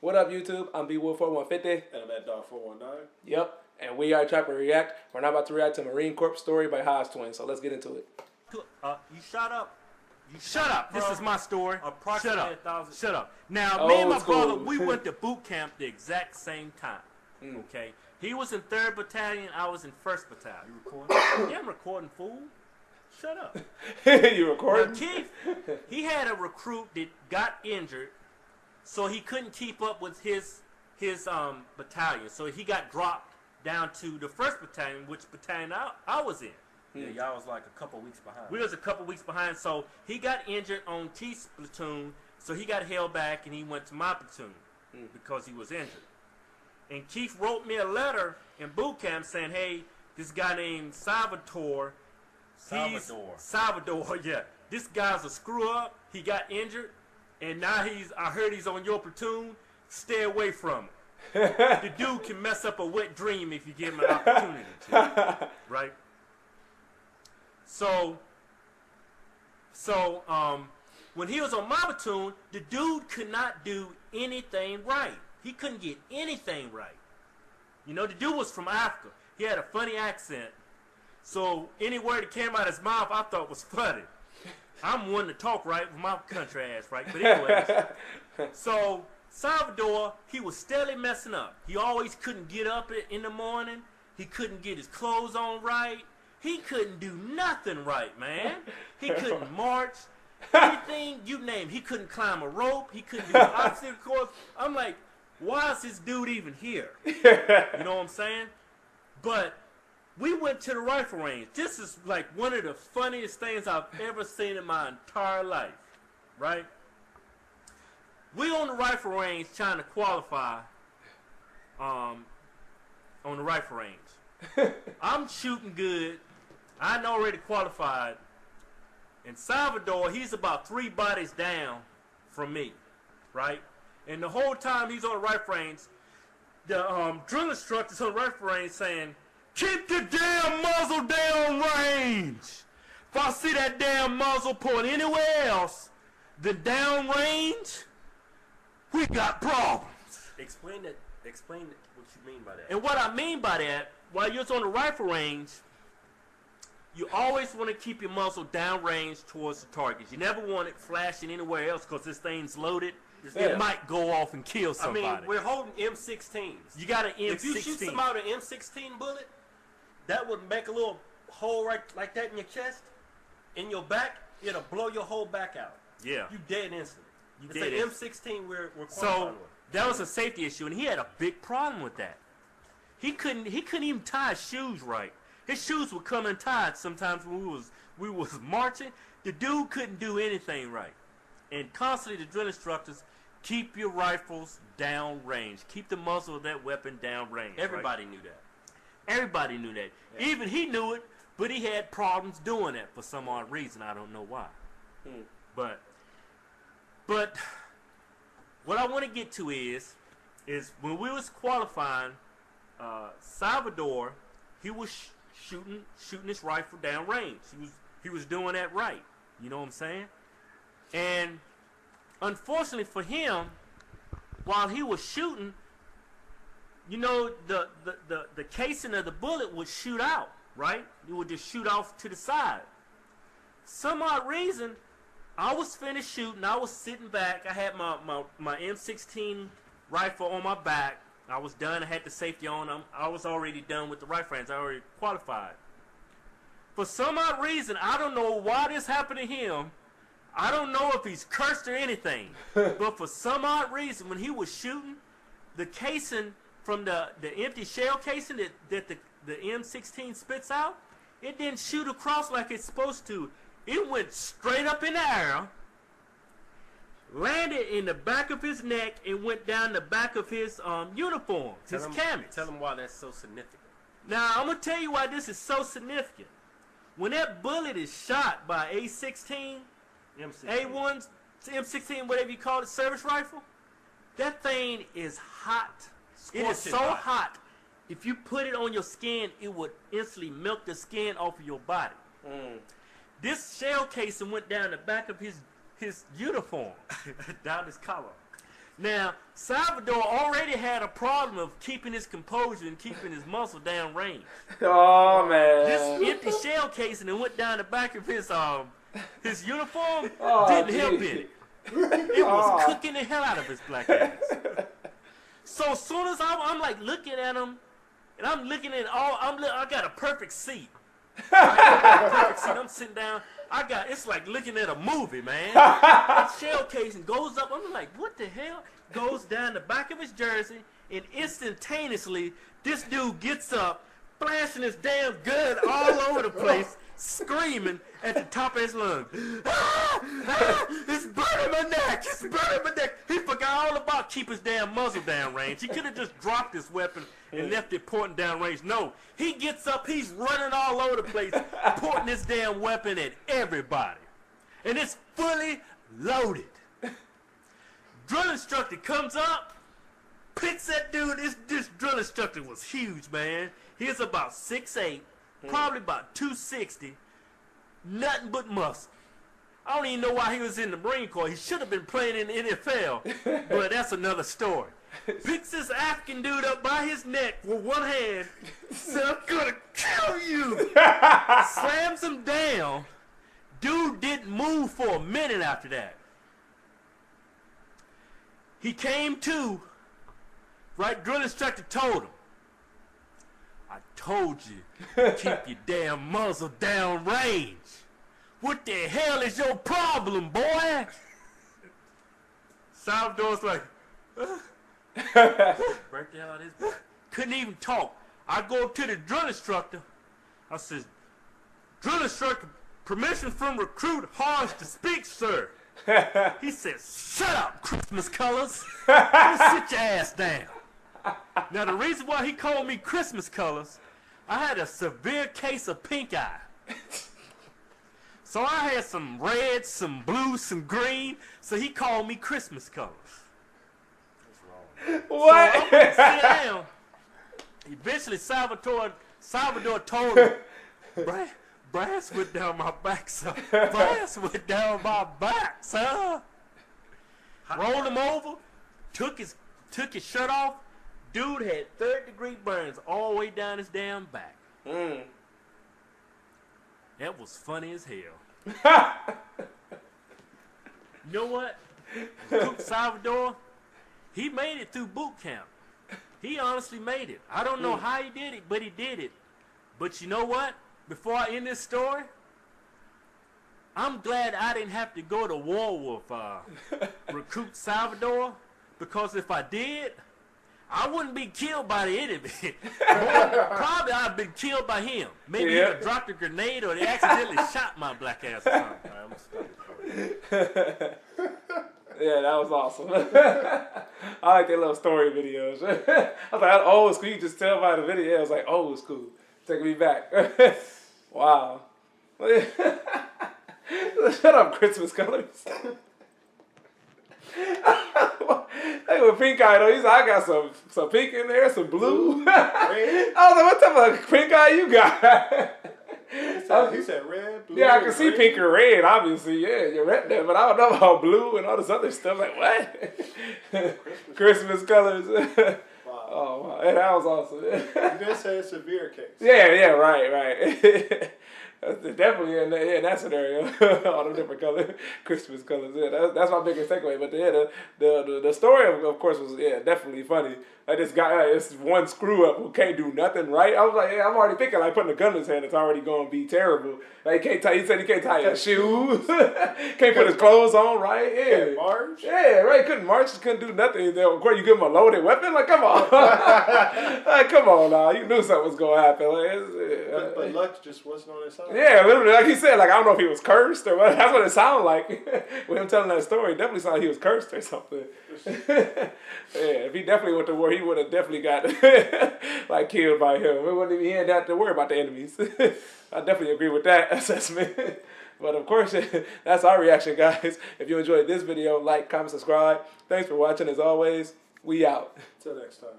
What up, YouTube? I'm B-Wood4150. And I'm at Dog 419. Yep. And we are Trapper React. We're now about to react to Marine Corps story by Hodgetwins. So let's get into it. You shut up. Shut up. This is my story. Shut up. 1,000. Shut up. Now, me and my Old school. brother, we went to boot camp the exact same time. Okay? He was in 3rd Battalion. I was in 1st Battalion. You recording? Yeah, I'm recording, fool. Shut up. You Now, recording? Keith, he had a recruit that got injured, so he couldn't keep up with his battalion. So he got dropped down to the 1st Battalion, which battalion I was in. Yeah, y'all was like a couple weeks behind. We was a couple weeks behind, so he got injured on Keith's platoon, so he got held back and he went to my platoon because he was injured. And Keith wrote me a letter in boot camp saying, hey, this guy named Salvatore, yeah. This guy's a screw up. He got injured, and now I heard he's on your platoon. Stay away from him. The dude can mess up a wet dream if you give him an opportunity to, right? So, when he was on my platoon, the dude could not do anything right. He couldn't get anything right. You know, the dude was from Africa. He had a funny accent. So any word that came out of his mouth, I thought was funny. I'm one to talk right with my country ass, right? But anyways, so Salvador, he was steadily messing up. He always couldn't get up in the morning. He couldn't get his clothes on right. He couldn't do nothing right, man. He couldn't march. Anything you name. He couldn't climb a rope. He couldn't do an obstacle course. I'm like, why is this dude even here? You know what I'm saying? But we went to the rifle range. This is like one of the funniest things I've ever seen in my entire life, right? We on the rifle range trying to qualify on the rifle range. I'm shooting good. I'd already qualified. And Salvador, he's about 3 bodies down from me, right? And the whole time he's on the rifle range, the drill instructor's on the rifle range saying, keep the damn muzzle down range. If I see that damn muzzle point anywhere else than down range, we got problems. Explain what you mean by that. And what I mean by that, while you're on the rifle range, you always want to keep your muzzle down range towards the target. You never want it flashing anywhere else because this thing's loaded. Yeah. It might go off and kill somebody. I mean, we're holding M16s. You got an M16. If you shoot somebody with an M16 bullet, that would make a little hole right like that in your chest, in your back. It'll blow your whole back out. Yeah. You dead instantly. You It's dead an instantly. M16 we're qualifying So with. that was a safety issue, and he had a big problem with that. He couldn't even tie his shoes right. His shoes would come untied sometimes when we was marching. The dude couldn't do anything right. And constantly the drill instructors, keep your rifles down range. Keep the muzzle of that weapon down range. Everybody knew that. Everybody knew that. Yeah. Even he knew it, but he had problems doing that for some odd reason. I don't know why. But what I want to get to is when we was qualifying, Salvador, he was shooting his rifle down range. He was doing that right. You know what I'm saying? And unfortunately for him, while he was shooting, you know, the casing of the bullet would shoot out, right? It would just shoot off to the side. Some odd reason, I was finished shooting. I was sitting back. I had my M16 rifle on my back. I was done. I had the safety on. I was already done with the rifle range. I already qualified. For some odd reason, I don't know why this happened to him. I don't know if he's cursed or anything. But for some odd reason, when he was shooting, the casing from the empty shell casing that the M16 spits out, it didn't shoot across like it's supposed to. It went straight up in the air, landed in the back of his neck, and went down the back of his uniform, his camis. Tell him why that's so significant. Now, I'm going to tell you why this is so significant. When that bullet is shot by A16, A1, M16, whatever you call it, service rifle, that thing is hot. It is so hot. If you put it on your skin, it would instantly melt the skin off of your body. This shell casing went down the back of his uniform, down his collar. Now, Salvador already had a problem of keeping his composure and keeping his muscle down range. Oh man. This empty shell casing that went down the back of his uniform Oh, didn't help gee. any. It was cooking the hell out of his black ass. So as soon as I'm like looking at him, and I'm looking at I got a perfect seat. I'm sitting down. It's like looking at a movie, man. That shell casing goes up. I'm like, what the hell? Goes down the back of his jersey, and instantaneously, this dude gets up, flashing his damn gun all over the place, screaming at the top of his lungs. It's burning my neck. It's burning my neck. He forgot all about keep his damn muzzle down range. He could have just dropped his weapon and left it pointing down range. No, he gets up. He's running all over the place, pointing his damn weapon at everybody. And it's fully loaded. Drill instructor comes up, picks that dude. This drill instructor was huge, man. He was about 6'8", probably about 260, nothing but muscle. I don't even know why he was in the Marine Corps. He should have been playing in the NFL, but that's another story. Picks this African dude up by his neck with one hand, said, I'm gonna kill you. Slams him down. Dude didn't move for a minute after that. He came to, right? Drill instructor told him, I told you to keep your damn muzzle down range. What the hell is your problem, boy? Salvador's like, break the hell out of his back. Couldn't even talk. I go up to the drill instructor. I says, drill instructor, permission from recruit Hodge to speak, sir. He says, shut up, Christmas colors. Just sit your ass down. Now, the reason why he called me Christmas colors, I had a severe case of pink eye. So I had some red, some blue, some green, so he called me Christmas colors. What? So I went to sit down. Eventually, Salvador told him, brass went down my back, son. Brass went down my back, son. Rolled him over, took his shirt off. Dude had third-degree burns all the way down his damn back. That was funny as hell. You know what? Cook Salvador, he made it through boot camp. He honestly made it. I don't know how he did it, but he did it. But you know what? Before I end this story, I'm glad I didn't have to go to war with recruit Salvador, because if I did, I wouldn't be killed by the enemy. Probably I'd been killed by him. Maybe he had dropped a grenade or they accidentally shot my black ass or something. I'm stuck. Yeah, that was awesome. I like their little story videos. I was like, that's old school. You can just tell by the video. It was like old school. Taking me back. Wow. Shut up, Christmas colors. Hey, with pink eye though, he said, I got some pink in there, some blue. I was like, what type of pink eye you got? He said red, blue. Yeah, I can see pink and red, obviously. Yeah, you're right there, but I don't know about blue and all this other stuff. Like, what? Christmas colors. Wow. Oh, wow. Yeah, that was awesome. You did say a severe case. Yeah, right. That's definitely in that scenario. All the different colors, Christmas colors. Yeah, that's my biggest takeaway. But yeah, the story of course was definitely funny. Like this guy, this one screw up who can't do nothing right. I was like, I'm already thinking like putting a gun in his hand. It's already going to be terrible. Like he said he can't tie his shoes, can't put his clothes on right. Yeah, Can't march. Yeah, right. Couldn't march. Couldn't do nothing. Of course, you give him a loaded weapon. Like, come on, like, come on now. You knew something was gonna happen. Like, But luck just wasn't on his side. yeah, literally, like he said, like I don't know if he was cursed or what. That's what it sounded like. With him telling that story, it definitely sounded like he was cursed or something. Yeah, if he definitely went to war, he would have definitely got like killed by him. It wouldn't even he had have to worry about the enemies. I definitely agree with that assessment. But of course, that's our reaction, guys. If you enjoyed this video, like, comment, subscribe. Thanks for watching. As always, we out. Till next time.